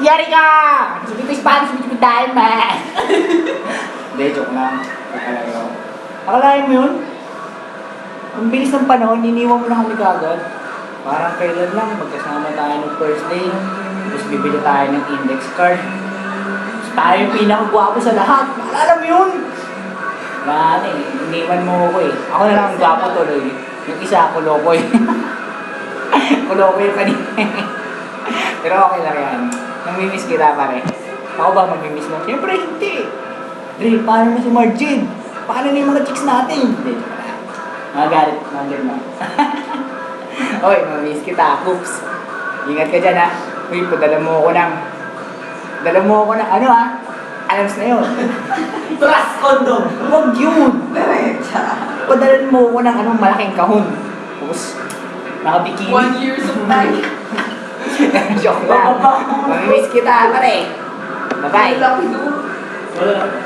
Yari ka! Sabi ko Spanish, sabi ko diamond. Hindi, joke lang. Akalain mo yun? Ang bilis ng panahon, iniwan mo na kami kagad. Parang kailan lang, magkasama tayo ng first day. Tapos bibili tayo ng index card. Tapos tayo yung pinakagwapo sa lahat. Maalala mo yun? Wala na eh, iniwan mo ako eh. Ako na lang ang gwapo tuloy. Yung isa, kulokoy. Kulokoy yung kanina. Pero okay lang yan. Namimiss kita pare. Ako ba mamimiss mo? Siyempre hindi. Dre, paano na si Margin? Paano na yung mga chicks natin? Hindi, joke lang. Magagalit mo. Oy, mamimiss kita, Coops. Ingat ka dyan ha. Uy, padala mo ako ng ano ha? Alams na yun. Trust condom! Huwag yun. Diretsa. Padalan mo ako ng anong malaking kahon. Tapos, nakabikini. 1 year supply. Joke lang. Mamimiss kita pare. Bye-bye. Laki doon.